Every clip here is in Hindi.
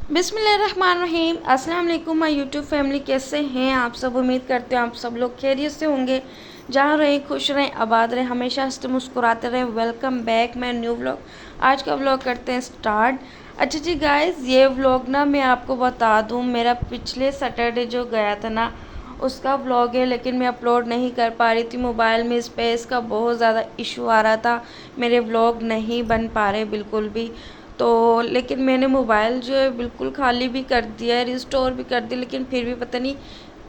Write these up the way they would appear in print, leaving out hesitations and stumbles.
बिस्मिल्लाहिर्रहमानिर्रहीम। अस्सलाम वालेकुम माय यूट्यूब फैमिली, कैसे हैं आप सब। उम्मीद करते हो आप सब लोग खैरियत से होंगे। जहाँ रहें खुश रहें, आबाद रहें, हमेशा हंसते मुस्कुराते रहें। Welcome back my new vlog. आज का व्लॉग करते हैं स्टार्ट। अच्छा जी गाइस, ये व्लॉग ना मैं आपको बता दूँ, मेरा पिछले सैटरडे जो गया था ना उसका व्लॉग है, लेकिन मैं अपलोड नहीं कर पा रही थी। मोबाइल में स्पेस का बहुत ज़्यादा इशू आ रहा था, मेरे व्लॉग नहीं बन पा रहे बिल्कुल भी। तो लेकिन मैंने मोबाइल जो है बिल्कुल खाली भी कर दिया है, रिस्टोर भी कर दिया, लेकिन फिर भी पता नहीं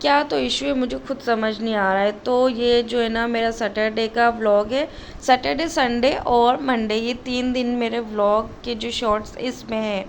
क्या तो इशू है, मुझे खुद समझ नहीं आ रहा है। तो ये जो है ना मेरा सैटरडे का व्लॉग है। सैटरडे, संडे और मंडे, ये 3 दिन मेरे व्लॉग के जो शॉर्ट्स इसमें है।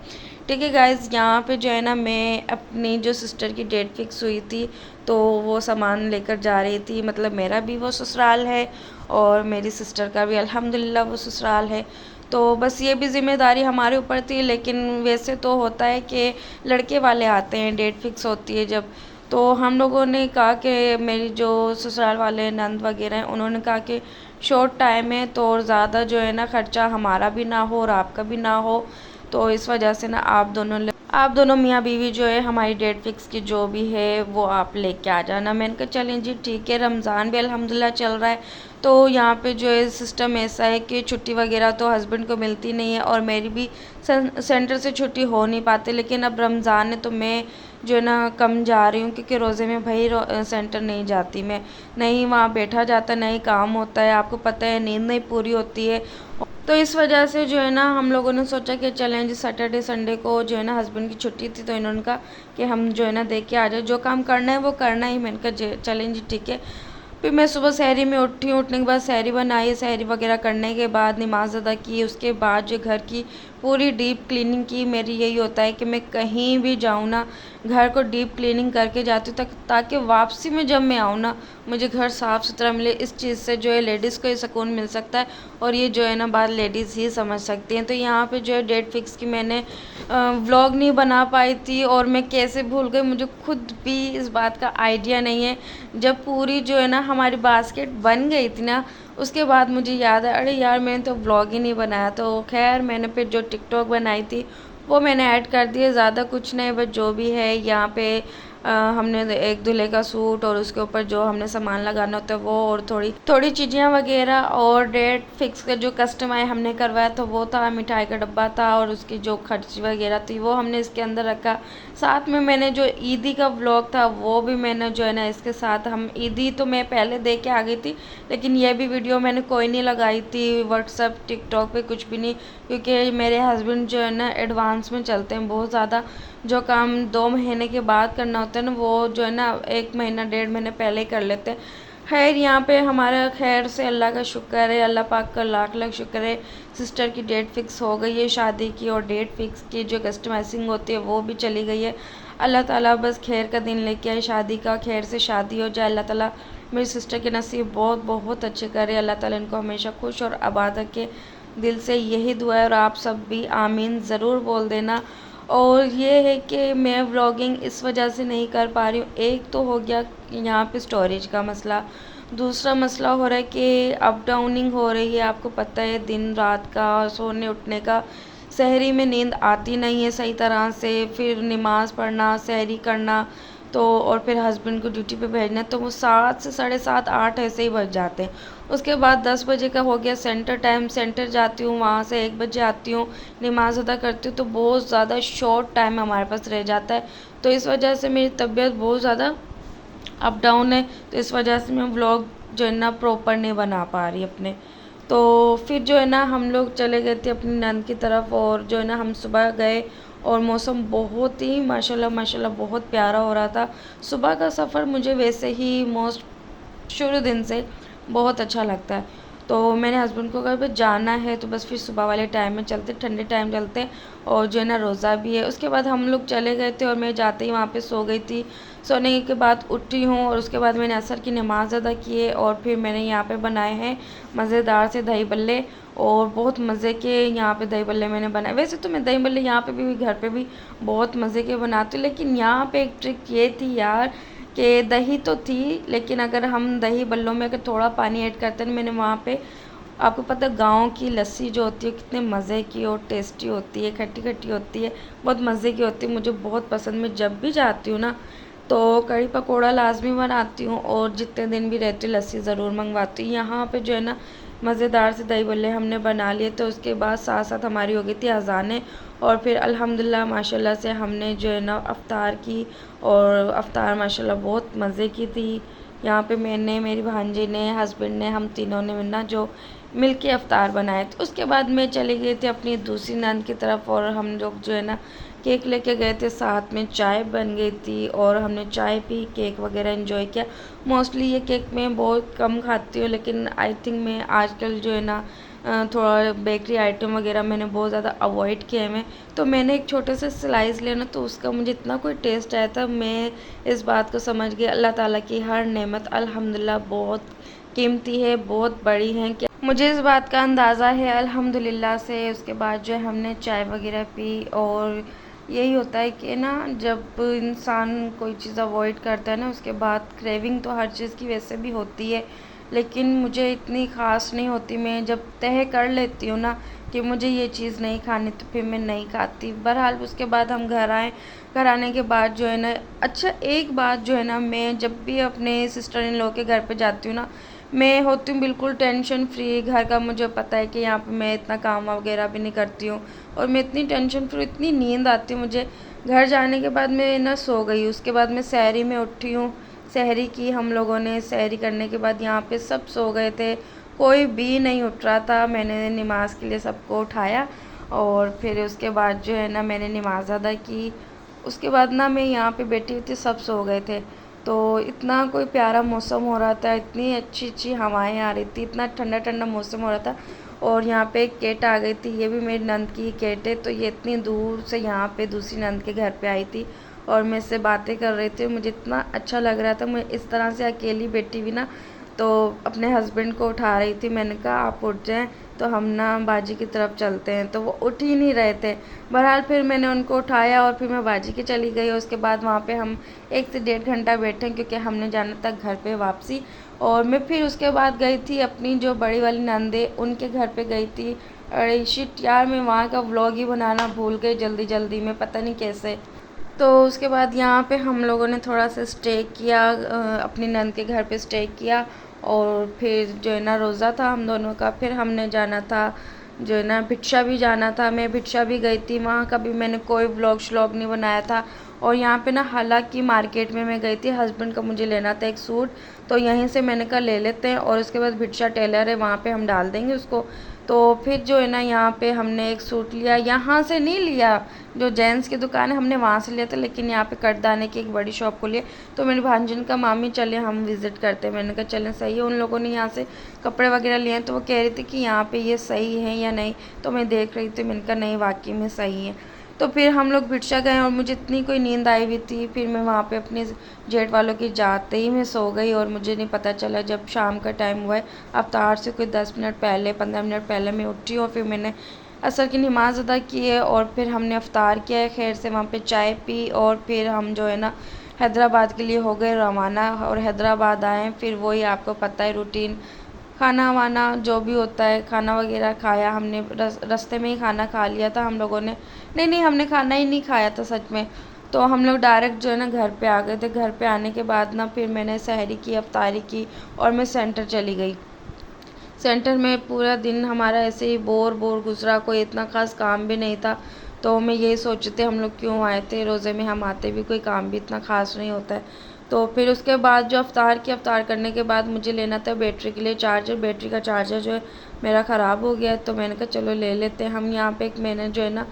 ठीक है गाइज, यहाँ पे जो है ना मैं अपनी जो सिस्टर की डेट फिक्स हुई थी तो वो सामान लेकर जा रही थी। मतलब मेरा भी वो ससुराल है और मेरी सिस्टर का भी अल्हम्दुलिल्लाह वो ससुराल है। तो बस ये भी ज़िम्मेदारी हमारे ऊपर थी, लेकिन वैसे तो होता है कि लड़के वाले आते हैं, डेट फिक्स होती है जब। तो हम लोगों ने कहा कि मेरी जो ससुराल वाले नंद वगैरह हैं उन्होंने कहा कि शॉर्ट टाइम है तो ज़्यादा जो है ना ख़र्चा हमारा भी ना हो और आपका भी ना हो, तो इस वजह से ना आप दोनों मियाँ बीवी जो है हमारी डेट फिक्स की जो भी है वो आप लेके आ जाना। मैंने कहा चलें जी ठीक है। रमज़ान भी अल्हम्दुलिल्लाह चल रहा है, तो यहाँ पे जो है सिस्टम ऐसा है कि छुट्टी वगैरह तो हस्बैंड को मिलती नहीं है और मेरी भी सेंटर से छुट्टी हो नहीं पाती। लेकिन अब रमज़ान है तो मैं जो है ना कम जा रही हूँ, क्योंकि रोज़े में भाई सेंटर नहीं जाती मैं, नहीं वहाँ बैठा जाता, नहीं काम होता है, आपको पता है नींद नहीं पूरी होती है। तो इस वजह से जो है ना हम लोगों ने सोचा कि चलें जी, सैटरडे संडे को जो है ना हस्बैंड की छुट्टी थी तो इन्होंने कहा कि हम जो है ना देख के आ जाए, जो काम करना है वो करना ही। मैंने कहा चलें जी ठीक है। फिर मैं सुबह सहरी में उठी, उठने के बाद सहरी बनाई, सहरी वगैरह करने के बाद नमाज अदा की, उसके बाद जो घर की पूरी डीप क्लीनिंग की। मेरी यही होता है कि मैं कहीं भी जाऊँ ना घर को डीप क्लीनिंग करके जाती हूँ, ताकि वापसी में जब मैं आऊँ ना मुझे घर साफ़ सुथरा मिले। इस चीज़ से जो है लेडीज़ को ही सुकून मिल सकता है और ये जो है ना बात लेडीज़ ही समझ सकती हैं। तो यहाँ पे जो है डेट फिक्स की मैंने व्लॉग नहीं बना पाई थी और मैं कैसे भूल गई, मुझे खुद भी इस बात का आइडिया नहीं है। जब पूरी जो है ना हमारी बास्केट बन गई थी ना उसके बाद मुझे याद है, अरे यार मैंने तो व्लॉग ही नहीं बनाया। तो खैर मैंने फिर जो टिकटॉक बनाई थी वो मैंने ऐड कर दिए, ज़्यादा कुछ नहीं, बस जो भी है यहाँ पे हमने एक दूल्हे का सूट और उसके ऊपर जो हमने सामान लगाना होता है वो, और थोड़ी थोड़ी चीज़ें वगैरह, और डेट फिक्स का जो कस्टमाइज हमने करवाया था वो था, मिठाई का डब्बा था और उसकी जो खर्च वगैरह थी वो हमने इसके अंदर रखा। साथ में मैंने जो ईदी का व्लॉग था वो भी मैंने जो है ना इसके साथ, हम ईदी तो मैं पहले दे के आ गई थी, लेकिन ये भी वीडियो मैंने कोई नहीं लगाई थी व्हाट्सअप टिकटॉक पे, कुछ भी नहीं, क्योंकि मेरे हस्बैंड जो है ना एडवांस में चलते हैं बहुत ज़्यादा। जो काम 2 महीने के बाद करना होता है ना वो जो है ना 1 महीना 1.5 महीने पहले ही कर लेते हैं। खैर यहाँ पे हमारा खैर से अल्लाह का शुक्र है, अल्लाह पाक का लाख लाख शुक्र है, सिस्टर की डेट फिक्स हो गई है शादी की, और डेट फिक्स की जो कस्टमाइजिंग होती है वो भी चली गई है। अल्लाह ताला बस खैर का दिन लेके आए शादी का, खैर से शादी हो जाए। अल्लाह ताला मेरी सिस्टर के नसीब बहुत बहुत अच्छे करे, अल्लाह ताला इनको हमेशा खुश और आबाद रखे। दिल से यही दुआ है और आप सब भी आमीन ज़रूर बोल देना। और ये है कि मैं व्लॉगिंग इस वजह से नहीं कर पा रही हूँ, एक तो हो गया यहाँ पे स्टोरेज का मसला, दूसरा मसला हो रहा है कि अप डाउनिंग हो रही है, आपको पता है दिन रात का, सोने उठने का, सहरी में नींद आती नहीं है सही तरह से, फिर नमाज़ पढ़ना, सहरी करना, तो और फिर हस्बैंड को ड्यूटी पे भेजना, तो वो 7 से 7:30 8 ऐसे ही बज जाते हैं। उसके बाद 10 बजे का हो गया सेंटर टाइम, सेंटर जाती हूँ, वहाँ से 1 बजे आती हूँ, नमाज अदा करती हूँ, तो बहुत ज़्यादा शॉर्ट टाइम हमारे पास रह जाता है। तो इस वजह से मेरी तबीयत बहुत ज़्यादा अप डाउन है, तो इस वजह से मैं व्लॉग जो है ना प्रॉपर नहीं बना पा रही अपने। तो फिर जो है ना हम लोग चले गए थे अपनी नंद की तरफ, और जो है ना हम सुबह गए और मौसम बहुत ही माशाल्लाह माशाल्लाह बहुत प्यारा हो रहा था। सुबह का सफ़र मुझे वैसे ही मोस्ट शुरू दिन से बहुत अच्छा लगता है। तो मैंने हस्बैंड को कहा बस जाना है तो बस फिर सुबह वाले टाइम में चलते, ठंडे टाइम चलते, और जो है ना रोज़ा भी है। उसके बाद हम लोग चले गए थे और मैं जाते ही वहाँ पे सो गई थी। सोने के बाद उठी हूँ और उसके बाद मैंने असर की नमाज़ अदा की है, और फिर मैंने यहाँ पे बनाए हैं मज़ेदार से दही बल्ले, और बहुत मज़े के यहाँ पे दही बल्ले मैंने बनाए। वैसे तो मैं दही बल्ले यहाँ पे भी घर पे भी बहुत मज़े के बनाती हूँ, लेकिन यहाँ पे एक ट्रिक ये थी यार कि दही तो थी, लेकिन अगर हम दही बल्लों में अगर थोड़ा पानी ऐड करते हैं, मैंने वहाँ पे आपको पता है गाँव की लस्सी जो होती है कितने मज़े की और टेस्टी होती है, खट्टी खट्टी होती है, बहुत मज़े की होती है, मुझे बहुत पसंद। मैं जब भी जाती हूँ ना तो कढ़ी पकोड़ा लाज़मी बनाती हूँ और जितने दिन भी रहती हूँ लस्सी ज़रूर मंगवाती हूँ। यहाँ पे जो है ना मज़ेदार से दही बल्ले हमने बना लिए, तो उसके बाद साथ साथ हमारी हो गई थी अज़ानें और फिर अल्हम्दुलिल्लाह माशाल्लाह से हमने जो है ना अफ्तार की, और अफ्तार माशाल्लाह बहुत मज़े की थी। यहाँ पे मैंने, मेरी भांजी ने, हस्बैंड ने, हम तीनों ने ना जो मिल के अफ्तार बनाए थे। उसके बाद मैं चली गई थी अपनी दूसरी नंद की तरफ और हम लोग जो है ना केक लेके गए थे, साथ में चाय बन गई थी और हमने चाय पी, केक वगैरह एंजॉय किया। मोस्टली ये केक मैं बहुत कम खाती हूँ, लेकिन आई थिंक मैं आजकल जो है ना थोड़ा बेकरी आइटम वगैरह मैंने बहुत ज़्यादा अवॉइड किए हैं। तो मैंने एक छोटे से स्लाइस लिया ना, तो उसका मुझे इतना कोई टेस्ट आया था, मैं इस बात को समझ गई अल्लाह ताला की हर नेमत अल्हम्दुलिल्लाह बहुत कीमती है, बहुत बड़ी है। क्या मुझे इस बात का अंदाज़ा है अल्हम्दुलिल्लाह से। उसके बाद जो है हमने चाय वगैरह पी, और यही होता है कि ना जब इंसान कोई चीज़ अवॉइड करता है ना, उसके बाद क्रेविंग तो हर चीज़ की वैसे भी होती है, लेकिन मुझे इतनी ख़ास नहीं होती। मैं जब तय कर लेती हूँ ना कि मुझे ये चीज़ नहीं खानी, तो फिर मैं नहीं खाती। बहरहाल उसके बाद हम घर आए, घर आने के बाद जो है ना, अच्छा एक बात जो है ना, मैं जब भी अपने सिस्टर इन लॉ के घर पे जाती हूँ ना, मैं होती हूँ बिल्कुल टेंशन फ्री। घर का मुझे पता है कि यहाँ पे मैं इतना काम वगैरह भी नहीं करती हूँ और मैं इतनी टेंशन फ्री, इतनी नींद आती है मुझे। घर जाने के बाद मैं ना सो गई, उसके बाद मैं सहरी में उठी हूँ, सहरी की हम लोगों ने। सहरी करने के बाद यहाँ पे सब सो गए थे, कोई भी नहीं उठ रहा था। मैंने नमाज़ के लिए सबको उठाया और फिर उसके बाद जो है ना मैंने नमाज़ अदा की। उसके बाद ना मैं यहाँ पे बैठी हुई थी, सब सो गए थे। तो इतना कोई प्यारा मौसम हो रहा था, इतनी अच्छी अच्छी हवाएं आ रही थी, इतना ठंडा ठंडा मौसम हो रहा था। और यहाँ पे एक कैट आ गई थी, ये भी मेरी नंद की कैट है, तो ये इतनी दूर से यहाँ पे दूसरी नंद के घर पे आई थी और मैं इससे बातें कर रही थी। मुझे इतना अच्छा लग रहा था, मैं इस तरह से अकेली बैठी हुई ना, तो अपने हस्बैंड को उठा रही थी। मैंने कहा आप उठ जाएं तो हम ना बाजी की तरफ चलते हैं, तो वो उठ ही नहीं रहे थे। बहरहाल फिर मैंने उनको उठाया और फिर मैं बाजी की चली गई। उसके बाद वहाँ पे हम 1 से 1.5 घंटा बैठे, क्योंकि हमने जाना था घर पे वापसी। और मैं फिर उसके बाद गई थी अपनी जो बड़ी वाली नंदे, उनके घर पे गई थी। अरे शिट यार, मैं वहाँ का व्लॉग ही बनाना भूल गई जल्दी जल्दी में, पता नहीं कैसे। तो उसके बाद यहाँ पे हम लोगों ने थोड़ा सा स्टे किया, अपनी नंद के घर पे स्टे किया। और फिर जो है ना रोज़ा था हम दोनों का, फिर हमने जाना था जो है ना भिक्षा भी जाना था। मैं भिक्षा भी गई थी, वहाँ का भी मैंने कोई व्लॉग श्लॉग नहीं बनाया था। और यहाँ पे ना हालांकि मार्केट में मैं गई थी, हस्बैंड का मुझे लेना था एक सूट, तो यहीं से मैंने कहा ले लेते हैं, और उसके बाद भिक्षा टेलर है वहाँ पे हम डाल देंगे उसको। तो फिर जो है ना यहाँ पे हमने एक सूट लिया, यहाँ से नहीं लिया, जो जेंट्स की दुकान है हमने वहाँ से लिया था, लेकिन यहाँ पे कटदाने की एक बड़ी शॉप खुली है। तो मेरी भांजन का मामी चले हम विज़िट करते हैं, मैंने कहा चलें, सही है। उन लोगों ने यहाँ से कपड़े वगैरह लिए हैं, तो वो कह रही थी कि यहाँ पे ये सही है या नहीं, तो मैं देख रही थी, मैंने कहा नहीं वाकई में सही है। तो फिर हम लोग भिक्षा गए और मुझे इतनी कोई नींद आई हुई थी, फिर मैं वहाँ पे अपने जेठ वालों की जाते ही मैं सो गई, और मुझे नहीं पता चला जब शाम का टाइम हुआ है। अफ्तार से कोई 10 मिनट पहले, 15 मिनट पहले मैं उठी और फिर मैंने असर की नमाज़ अदा की है और फिर हमने अफ्तार किया है खैर से, वहाँ पे चाय पी, और फिर हम जो है ना हैदराबाद के लिए हो गए रवाना। और हैदराबाद आए, फिर वही आपको पता है रूटीन, खाना वाना जो भी होता है, खाना वगैरह खाया हमने। रास्ते में ही खाना खा लिया था हम लोगों ने, नहीं नहीं हमने खाना ही नहीं खाया था सच में। तो हम लोग डायरेक्ट जो है ना घर पे आ गए थे। घर पे आने के बाद ना फिर मैंने सहरी की, अफ्तारी की, और मैं सेंटर चली गई। सेंटर में पूरा दिन हमारा ऐसे ही बोर बोर गुजरा, कोई इतना ख़ास काम भी नहीं था। तो मैं यही सोचते हम लोग क्यों आए थे, रोज़े में हम आते भी कोई काम भी इतना ख़ास नहीं होता है। तो फिर उसके बाद जो अफ्तार की, अफ्तार करने के बाद मुझे लेना था बैटरी के लिए चार्जर। बैटरी का चार्जर जो है मेरा ख़राब हो गया है, तो मैंने कहा चलो ले लेते हैं हम। यहाँ पे एक मैंने जो है ना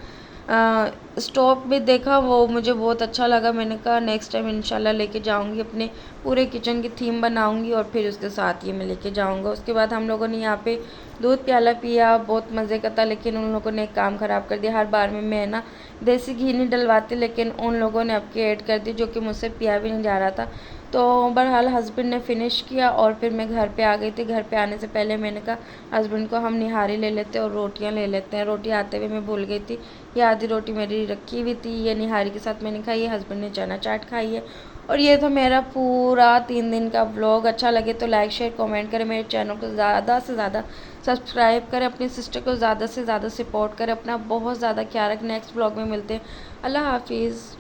स्टोव भी देखा, वो मुझे बहुत अच्छा लगा। मैंने कहा नेक्स्ट टाइम इंशाल्लाह लेके जाऊंगी, अपने पूरे किचन की थीम बनाऊंगी और फिर उसके साथ ये मैं लेके जाऊंगा। उसके बाद हम लोगों ने यहाँ पे दूध प्याला पिया, बहुत मज़े का था, लेकिन उन लोगों ने एक काम ख़राब कर दिया। हर बार में मैं ना देसी घी नहीं डलवाती, लेकिन उन लोगों ने अब की ऐड कर दी, जो कि मुझसे पिया भी नहीं जा रहा था। तो बहरहाल हस्बैंड ने फ़िनिश किया और फिर मैं घर पे आ गई थी। घर पे आने से पहले मैंने कहा हस्बैंड को हम निहारी ले लेते हैं और रोटियां ले लेते हैं। रोटी आते हुए मैं भूल गई थी, ये आधी रोटी मेरी रखी हुई थी, ये निहारी के साथ मैंने खाई है, हस्बैंड ने चना चाट खाई है। और ये था मेरा पूरा 3 दिन का व्लॉग। अच्छा लगे तो लाइक शेयर कमेंट करें, मेरे चैनल को ज़्यादा से ज़्यादा सब्सक्राइब करें, अपनी सिस्टर को ज़्यादा से ज़्यादा सपोर्ट करें। अपना बहुत ज़्यादा ख्याल रखें। नेक्स्ट व्लॉग में मिलते हैं। अल्लाह हाफिज़।